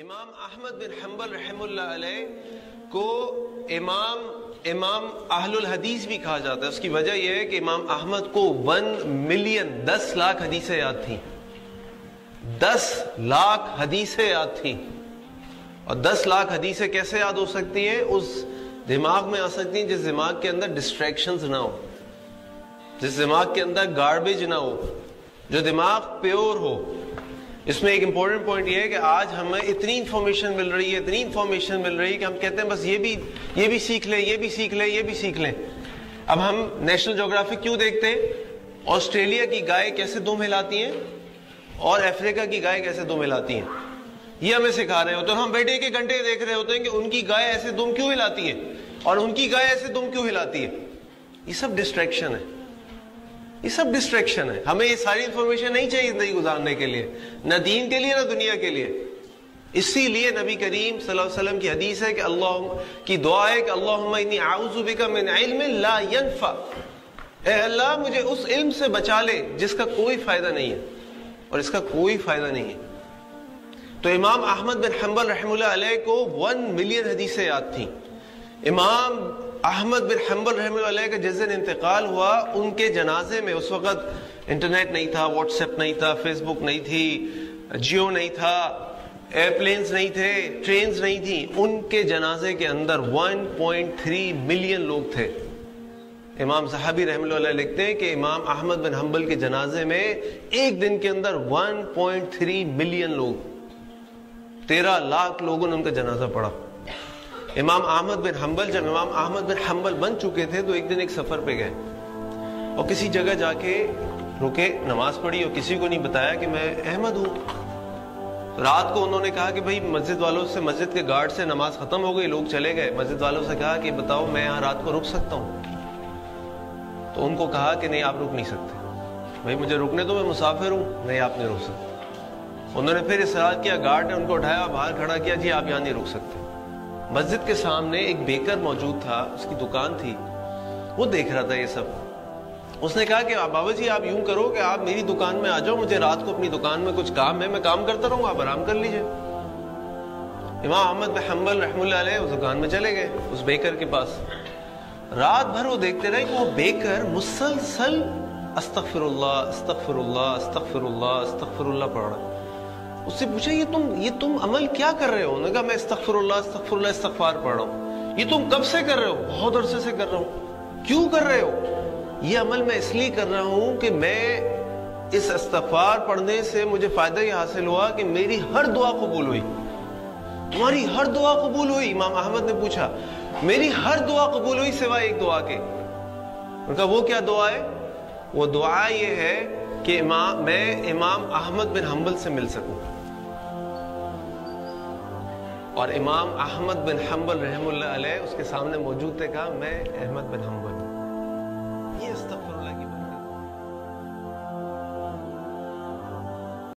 امام احمد بن حنبل رحمہ اللہ علیہ کو امام اہل الحدیث بھی کہا جاتا ہے. اس کی وجہ یہ ہے کہ امام احمد کو 1 ملین 10 لاکھ حدیثیں یاد تھیں. 10 لاکھ حدیثیں یاد تھیں. اور 10 لاکھ حدیثیں کیسے یاد ہو سکتی ہیں؟ اس دماغ میں آ سکتی ہیں جس دماغ کے اندر ڈسٹریکشنز نہ ہو, جس دماغ کے اندر گاربیج نہ ہو, جو دماغ پیور ہو. اس میں ایک امپورٹنٹ پوائنٹ یہ ہے کہ آج ہمیں اتنی انفارمیشن مل رہی ہے کہ ہم کہتے ہیں بس یہ بھی سیکھ لیں, یہ بھی سیکھ لیں, یہ بھی سیکھ لیں. اب ہم نیشنل جغرافی کیوں دیکھتے ہیں؟ آسٹریلیا کی گائے کیسے دم ہلاتی ہیں اور افریقہ کی گائے کیسے دم ہلاتی ہیں, یہ ہمیں سکھا رہے ہوتے ہیں. اور ہم بیٹھے کے گھنٹے دیکھ رہے ہوتے ہیں کہ ان کی گائے ایسے دم کیوں ہلاتی ہے اور ان کی گائے ایسے دم کیوں ہلاتی ہے. یہ سب ڈسٹریکشن ہے, یہ سب ڈسٹریکشن ہے. ہمیں یہ ساری انفارمیشن نہیں چاہیے زندگی گزارنے کے لیے, نہ دین کے لیے نہ دنیا کے لیے. اسی لیے نبی کریم صلی اللہ علیہ وسلم کی حدیث ہے کہ اللہ کی دعا ہے کہ اللہم انی اعوذ بک من علم لا ینفع, اے اللہ مجھے اس علم سے بچا لے جس کا کوئی فائدہ نہیں ہے اور اس کا کوئی فائدہ نہیں ہے. تو امام احمد بن حنبل رحمہ اللہ علیہ کو 1 ملین حدیثیں یاد تھیں. امام احمد بن حنبل رحمہ اللہ علیہ کا جس دن انتقال ہوا, ان کے جنازے میں, اس وقت انٹرنیٹ نہیں تھا, واٹس ایپ نہیں تھا, فیس بک نہیں تھی, جیو نہیں تھا, ایئرپلینز نہیں تھے, ٹرینز نہیں تھی. ان کے جنازے کے اندر 1.3 ملین لوگ تھے. امام صحابی رحمہ اللہ علیہ لکھتے ہیں کہ امام احمد بن حنبل کے جنازے میں ایک دن کے اندر 1.3 ملین لوگ, 13 لاکھ لوگوں نے ان کا جنازہ پڑھا. امام احمد بن حنبل جب امام احمد بن حنبل بن چکے تھے تو ایک دن ایک سفر پہ گئے اور کسی جگہ جا کے رکے, نماز پڑھی اور کسی کو نہیں بتایا کہ میں احمد ہوں. رات کو انہوں نے کہا کہ بھائی مسجد والوں سے, مسجد کے گارڈ سے نماز ختم ہو گئی, لوگ چلے گئے. مسجد والوں سے کہا کہ بتاؤ میں یہاں رات کو رک سکتا ہوں؟ تو ان کو کہا کہ نہیں آپ رک نہیں سکتے. بھائی مجھے رکنے دو, میں مسافر ہوں. نہیں آپ نہیں رک سکتے. انہوں نے پھر اصرار کیا, گارڈ نے ان کو اٹھایا, باہر کھڑا کیا, جی آپ یہاں نہیں رک سکتے. مسجد کے سامنے ایک بیکر موجود تھا, اس کی دکان تھی, وہ دیکھ رہا تھا یہ سب. اس نے کہا کہ بابا جی آپ یوں کرو کہ آپ میری دکان میں آ جاؤ, مجھے رات کو اپنی دکان میں کچھ کام ہے, میں کام کرتا رہوں گا, آپ آرام کر لیجئے. امام احمد بن حنبل رحمہ اللہ علیہ اس دکان میں چلے گئے, اس بیکر کے پاس. رات بھر وہ دیکھتے رہے کہ وہ بیکر مسلسل استغفر اللہ استغفر اللہ استغفر اللہ استغفر اللہ پڑھ رہا. اس سے پوچھا یہ تم عمل کیا کر رہے ہو؟ انہوں نے کہا میں استغفر اللہ استغفار پڑھ رہا ہوں. یہ تم کب سے کر رہے ہو؟ بہت عرصے سے کر رہا ہوں. کیوں کر رہے ہو؟ یہ عمل میں اس لیے کر رہا ہوں کہ میں اس استغفار پڑھنے سے مجھے فائدہ یہ حاصل ہوا کہ میری ہر دعا قبول ہوئی. تمہاری ہر دعا قبول ہوئی؟ امام احمد نے پوچھا. میری ہر دعا قبول ہوئی سوائے ایک دعا کے. ان کا وہ کیا دعا ہے؟ وہ دعا یہ ہے کہ میں امام احمد بن حنبل سے مل سکوں. اور امام احمد بن حنبل رحمہ اللہ علیہ اس کے سامنے موجود تھے, کہا میں احمد بن حنبل. یہ